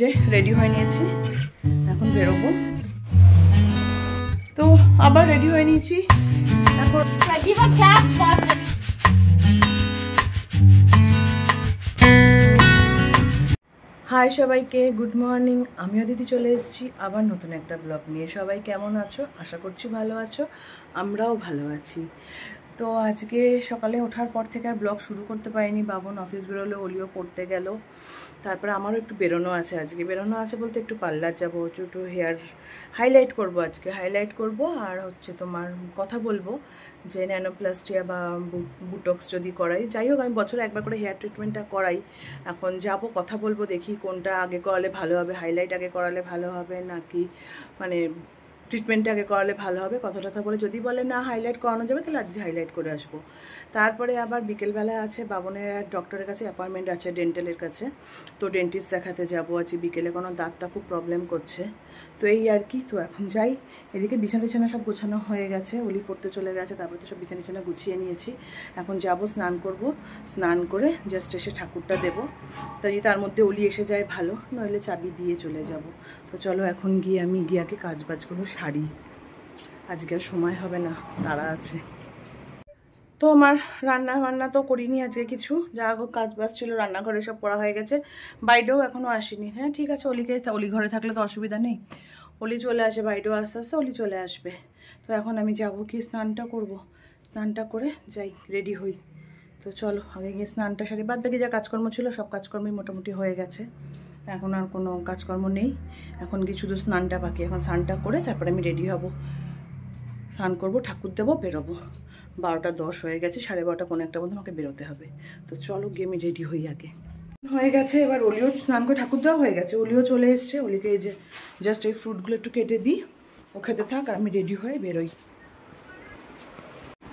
যে রেডি হয়ে নিয়েছি, এখন বেরোবো। তো আবার রেডি হয়ে নিয়েছি এখন। হাই সবাইকে, গুড মর্নিং। আমিও দিদি চলে এসেছি আবার নতুন একটা ব্লগ নিয়ে। সবাই কেমন আছো? আশা করছি ভালো আছো, আমরাও ভালো আছি। তো আজকে সকালে ওঠার পর থেকে আর ব্লগ শুরু করতে পারিনি। বাবন অফিস বেরোলো, অলিও পড়তে গেল, তারপরে আমারও একটু বেরোনো আছে। আজকে বেরোনো আছে বলতে একটু পার্লার যাবো, একটু হেয়ার হাইলাইট করব। আজকে হাইলাইট করব আর হচ্ছে তোমার কথা বলবো যে ন্যানোপ্লাস্টিয়া বা বুটক্স যদি করাই। যাই হোক, আমি বছরে একবার করে হেয়ার ট্রিটমেন্টটা করাই। এখন যাব, কথা বলবো, দেখি কোনটা আগে করালে ভালো হবে, হাইলাইট আগে করালে ভালো হবে নাকি মানে ট্রিটমেন্টটা আগে করালে ভালো হবে। কথা বলে যদি বলে না হাইলাইট করানো যাবে তাহলে আজকে হাইলাইট করে আসবো। তারপরে আবার বিকেলবেলা আছে বাবনের ডক্টরের কাছে অ্যাপয়েন্টমেন্ট আছে, ডেন্টালের কাছে। তো ডেন্টিস্ট দেখাতে যাবো আজ বিকেলে, কোনো দাঁতটা খুব প্রবলেম করছে। তো এই আর কি। তো এখন যাই। এদিকে বিছানা সব গোছানো হয়ে গেছে, অলি পড়তে চলে গেছে, তারপরে তো সব বিছানা গুছিয়ে নিয়েছি। এখন যাব, স্নান করব, স্নান করে জাস্ট এসে ঠাকুরটা দেবো। তাই তার মধ্যে অলি এসে যায় ভালো, নইলে চাবি দিয়ে চলে যাব। তো চলো এখন গিয়ে আমি গিয়াকে কাজবাজগুলো সারি, আজকে আর সময় হবে না, তারা আছে। তো আমার রান্না বান্না তো করিনি আজকে কিছু, যা কাজ বাজ ছিল রান্নাঘরে সব করা হয়ে গেছে। বাইরেও এখনও আসেনি। হ্যাঁ ঠিক আছে, অলি ঘরে থাকলে তো অসুবিধা নেই, অলি চলে আসে, বাইরেও আস্তে আস্তে অলি চলে আসবে। তো এখন আমি যাব কি স্নানটা করব, স্নানটা করে যাই, রেডি হই। তো চলো আগে গিয়ে স্নানটা সারি। বাদ বাকি যা কাজকর্ম ছিল সব কাজকর্মই মোটামুটি হয়ে গেছে, এখন আর কোনো কাজকর্ম নেই। এখন কি শুধু স্নানটা বাকি। এখন স্নানটা করে তারপরে আমি রেডি হব, স্নান করবো, ঠাকুর দেবো, বেরোবো। 12টা 10 হয়ে গেছে, 12:30 কোনো একটা মধ্যে আমাকে বেরোতে হবে। তো চলো গিয়ে আমি রেডি হই আগে। হয়ে গেছে, এবার অলিও স্নান করে ঠাকুর দেওয়া হয়ে গেছে, অলিও চলে এসছে। অলিকে এই যে জাস্ট এই ফ্রুটগুলো একটু কেটে দিই, ও খেতে থাক আর আমি রেডি হয়ে বেরোই।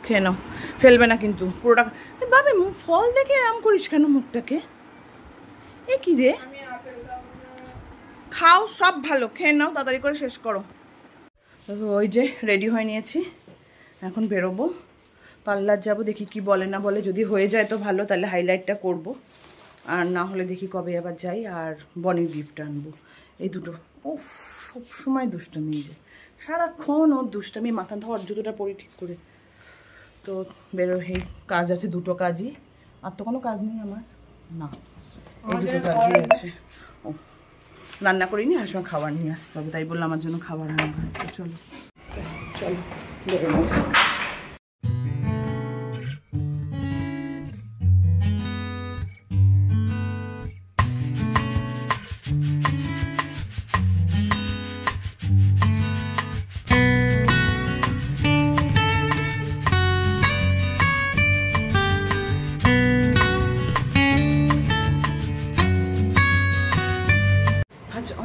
খেয়ে নাও, ফেলবে না কিন্তু পুরোটা। বাবে ফল দেখে এরম করিস কেন মুখটাকে? এ কি রে, খাও, সব ভালো, খেয়ে নাও, তাড়াতাড়ি করে শেষ করো। ওই যে রেডি হয়ে নিয়েছি, এখন বেরোবো, পার্লার যাব, দেখি কি বলে না বলে। যদি হয়ে যায় তো ভালো, তাহলে হাইলাইটটা করব, আর না হলে দেখি কবে আবার যাই আর বনির গিফট আনবো। এই দুটো। ও সব সময় দুষ্টমি, যে সারাক্ষণ ওর দুষ্টমি, মাথা ধর জুতোটা পরি ঠিক করে। তো বেরো, এই কাজ আছে, দুটো কাজই, আর তো কোনো কাজ নেই আমার, না এই দুটো কাজই আছে। ও রান্না করিনি, আর সময় খাবার নিয়ে আসতে হবে, তাই বললাম আমার জন্য খাবার আনবো। তো চলো চলো বেরোনো যাক।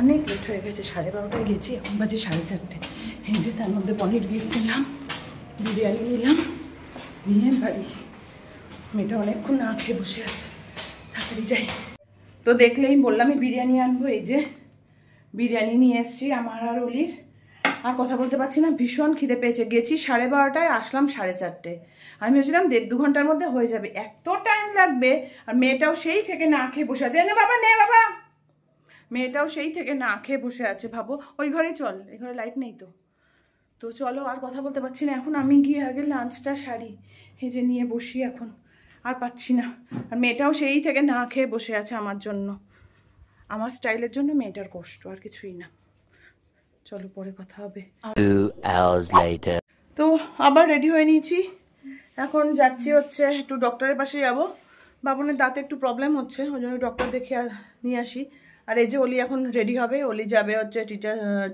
অনেক লেট হয়ে গেছে, 12:30টায় গেছি, এখন বাজে 4:30। এই যে তার মধ্যে পনির গিফট নিলাম, বিরিয়ানি নিলাম, নিয়ে বাড়ি। মেয়েটা অনেকক্ষণ না খেয়ে বসে আছে, তাড়াতাড়ি যাই। তো দেখলেই বললামই বিরিয়ানি আনবো, এই যে বিরিয়ানি নিয়ে এসছি আমার আর অলির। আর কথা বলতে পারছি না, ভীষণ খিদে পেয়েছে। গেছি 12:30টায়, আসলাম 4:30। আমি ভেবেছিলাম 1-2 ঘন্টার মধ্যে হয়ে যাবে, এত টাইম লাগবে। আর মেয়েটাও সেই থেকে না খেয়ে বসে আছে। নে বাবা, নে বাবা। মেয়েটাও সেই থেকে না খেয়ে বসে আছে, ভাবো। ওই ঘরেই চল, এই ঘরে লাইট নেই তো। তো চলো, আর কথা বলতে পারছি না, এখন আমি গিয়ে আগে লাঞ্চটা সারি, এই যে নিয়ে বসি, এখন আর পাচ্ছি না। আর মেয়েটাও সেই থেকে না খেয়ে বসে আছে আমার জন্য, আমার স্টাইলের জন্য মেয়েটার কষ্ট, আর কিছুই না। চলো পরে কথা হবে। 2 hours later. তো আবার রেডি হয়ে নিয়েছি, এখন যাচ্ছি হচ্ছে একটু ডক্টরের পাশে যাবো। বাবনের দাঁতে একটু প্রবলেম হচ্ছে, ওই জন্য ডক্টর দেখে নিয়ে আসি। আর এই যে অলি এখন রেডি হবে, অলি যাবে হচ্ছে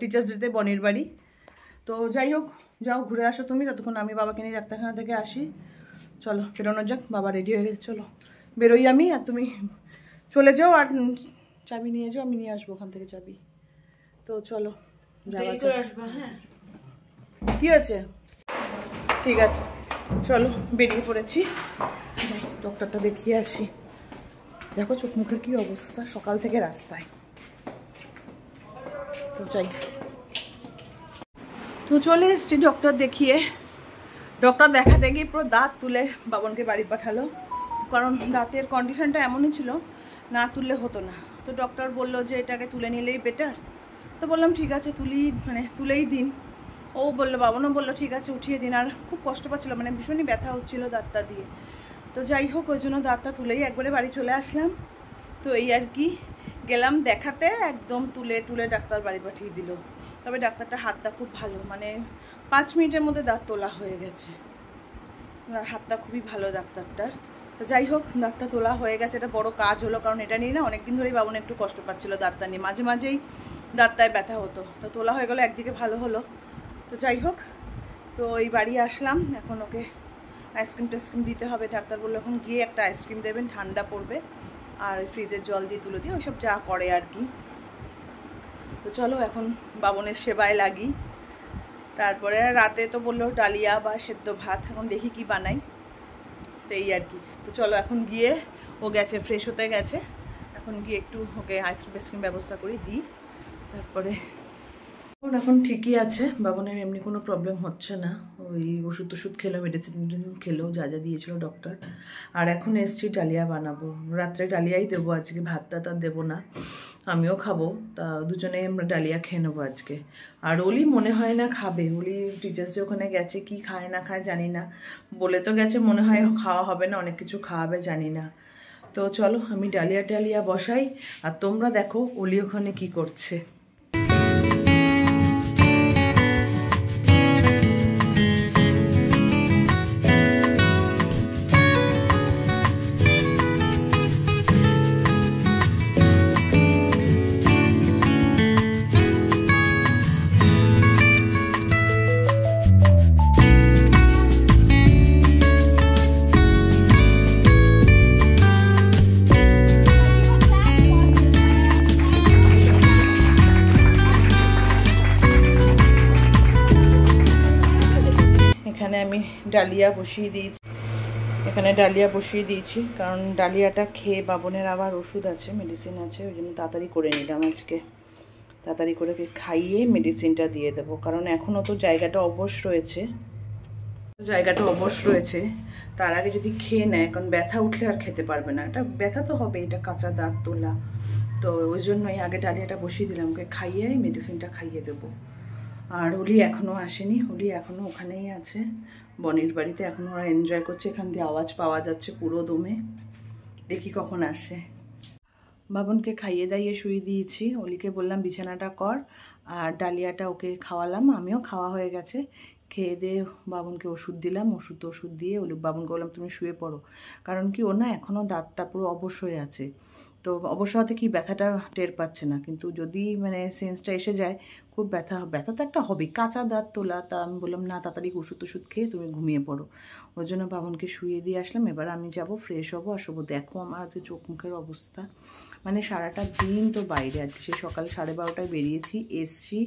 টিচার্স ডেতে বনির বাড়ি। তো যাই হোক, যাও ঘুরে আসো তুমি, ততক্ষণ আমি বাবাকে নিয়ে ডাক্তারখানা থেকে আসি। চলো বেরোনো যাক, বাবা রেডি হয়ে গেছে, চলো বেরোই আমি, আর তুমি চলে যাও আর চাবি নিয়ে যাও, আমি নিয়ে আসবো ওখান থেকে চাবি। তো চলো যাওয়া যাক। হ্যাঁ কি আছে, ঠিক আছে, চলো বেরিয়ে পড়েছি, যাই ডক্টরটা দেখিয়ে আসি। দেখো চোখ মুখের কি অবস্থা, সকাল থেকে রাস্তায়। তো যাই। তো চলে এসছি ডক্টর দেখিয়ে। ডক্টর দেখাতে গিয়ে পুরো দাঁত তুলে বাবনকে বাড়ি পাঠালো, কারণ দাঁতের কন্ডিশনটা এমনই ছিল, না তুললে হতো না। তো ডক্টর বললো যে এটাকে তুলে নিলেই বেটার। তো বললাম ঠিক আছে তুলেই দিন। ও বললো, বাবনও বললো ঠিক আছে উঠিয়ে দিন। আর খুব কষ্ট পাচ্ছিলো, মানে ভীষণই ব্যথা হচ্ছিলো দাঁতটা দিয়ে। তো যাই হোক, ওই জন্য দাঁতটা তুলেই একবারে বাড়ি চলে আসলাম। তো এই আর কি, গেলাম দেখাতে, একদম তুলে ডাক্তার বাড়ি পাঠিয়ে দিল। তবে ডাক্তারটার হাতটা খুব ভালো, মানে 5 মিনিটের মধ্যে দাঁত তোলা হয়ে গেছে। হাতটা খুবই ভালো ডাক্তারটার। তো যাই হোক, দাঁতটা তোলা হয়ে গেছে, এটা বড় কাজ হলো, কারণ এটা নিয়ে না অনেকদিন ধরেই বাবন একটু কষ্ট পাচ্ছিল দাঁতটা নিয়ে, মাঝে মাঝেই দাঁতটায় ব্যথা হতো। তো তোলা হয়ে গেলো, একদিকে ভালো হলো। তো যাই হোক, তো এই বাড়ি আসলাম, এখন ওকে আইসক্রিম দিতে হবে। ডাক্তার বললো এখন গিয়ে একটা আইসক্রিম দেবেন, ঠান্ডা পড়বে, আর ওই ফ্রিজের জল দিয়ে তুলে দিয়ে ওইসব যা করে আর কি। তো চলো এখন বাবনের সেবায় লাগি। তারপরে রাতে তো বললো ডালিয়া বা সেদ্ধ ভাত, এখন দেখি কি বানাই। তো এই আর কি। তো চলো এখন গিয়ে, ও গেছে ফ্রেশ হতে গেছে, এখন গিয়ে একটু ওকে আইসক্রিম ব্যবস্থা করে দিই। তারপরে এখন ঠিকই আছে, বাবনের এমনি কোনো প্রবলেম হচ্ছে না। ওই ওষুধ খেলো, মেডিসিন খেলো, যা দিয়েছিল ডক্টর। আর এখন এসছি ডালিয়া বানাবো, রাত্রে ডালিয়াই দেবো আজকে, ভাত টাত আর দেবো না। আমিও খাবো, তা দুজনে আমরা ডালিয়া খেয়ে নেবো আজকে। আর ওলি মনে হয় না খাবে, ওলি টিচার্স যে ওখানে গেছে, কি খায় না খায় জানি না, বলে তো গেছে মনে হয় খাওয়া হবে না, অনেক কিছু খাওয়াবে জানি না। তো চলো আমি ডালিয়া বসাই, আর তোমরা দেখো ওলি ওখানে কি করছে। এখানে আমি ডালিয়া বসিয়ে দিয়েছি, কারণ ডালিয়াটা খেয়ে বাবনের আবার ওষুধ আছে, মেডিসিন আছে, ওই জন্য তাড়াতাড়ি করে নিলাম আজকে। তাড়াতাড়ি করে খাইয়ে মেডিসিনটা দিয়ে দেবো, কারণ এখনও তো জায়গাটা অবশ রয়েছে। তার আগে যদি খেয়ে নেয়, কারণ ব্যথা উঠলে আর খেতে পারবে না, এটা ব্যথা তো হবে, এটা কাঁচা দাঁত তোলা। তো ওই জন্যই আগে ডালিয়াটা বসিয়ে দিলাম, ওকে খাইয়ে মেডিসিনটা খাইয়ে দেবো। আর ওলি এখনও আসেনি, ওলি এখনও ওখানেই আছে বনির বাড়িতে, এখনও ওরা এনজয় করছে, এখান দিয়ে আওয়াজ পাওয়া যাচ্ছে পুরো দমে। দেখি কখন আসে। বাবনকে খাইয়ে দাইয়ে শুয়ে দিয়েছি, ওলিকে বললাম বিছানাটা কর, আর ডালিয়াটা ওকে খাওয়ালাম, আমিও খাওয়া হয়ে গেছে। খেয়ে দিয়ে বাবনকে ওষুধ দিলাম, ওষুধ দিয়ে বাবনকে বললাম তুমি শুয়ে পড়ো, কারণ কি ওর না এখনও দাঁতটা পুরো অবশ হয়ে আছে। তো অবশ্য হতে কি ব্যথাটা টের পাচ্ছে না, কিন্তু যদি মানে সেন্সটা এসে যায় খুব ব্যথা তো একটা হবেই, কাঁচা দাঁত তোলা। তা আমি বললাম না, তাড়াতাড়ি ওষুধ খেয়ে তুমি ঘুমিয়ে পড়ো। ওই জন্য বাবনকে শুয়ে দিয়ে আসলাম। এবার আমি যাব ফ্রেশ হবো, আসবো। দেখো আমার আজকে চোখ মুখের অবস্থা, মানে সারাটা দিন তো বাইরে, আজকে সেই সকাল 12:30টায় বেরিয়েছি, এসছি,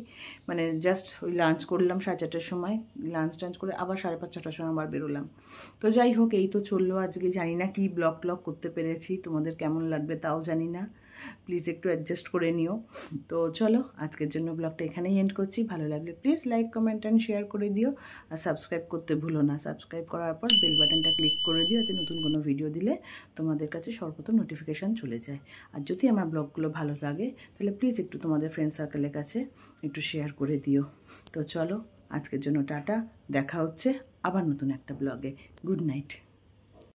মানে জাস্ট ওই লাঞ্চ করলাম 4:30টার সময়, লাঞ্চ করে আবার 5:30-6টার সময় আবার বেরোলাম। তো যাই হোক, এই তো চললো আজকে। জানি না কি ব্লগ করতে পেরেছি, তোমাদের কেমন লাগবে তাও জানি না, প্লিজ একটু অ্যাডজাস্ট করে নিও। তো চলো আজকের জন্য ব্লগটা এখানেই এন্ড করছি। ভালো লাগলে please like, comment and share করে দিও, আর সাবস্ক্রাইব করতে ভুলো না। সাবস্ক্রাইব করার পর বেল বাটনটা ক্লিক করে দিও, এতে নতুন কোনো ভিডিও দিলে তোমাদের কাছে সর্বপ্রথম নোটিফিকেশান চলে যায়। আর যদি আমার ব্লগগুলো ভালো লাগে তাহলে প্লিজ একটু তোমাদের ফ্রেন্ড সার্কেলের কাছে একটু শেয়ার করে দিও। তো চলো আজকের জন্য টাটা, দেখা হচ্ছে আবার নতুন একটা ব্লগে। Good night.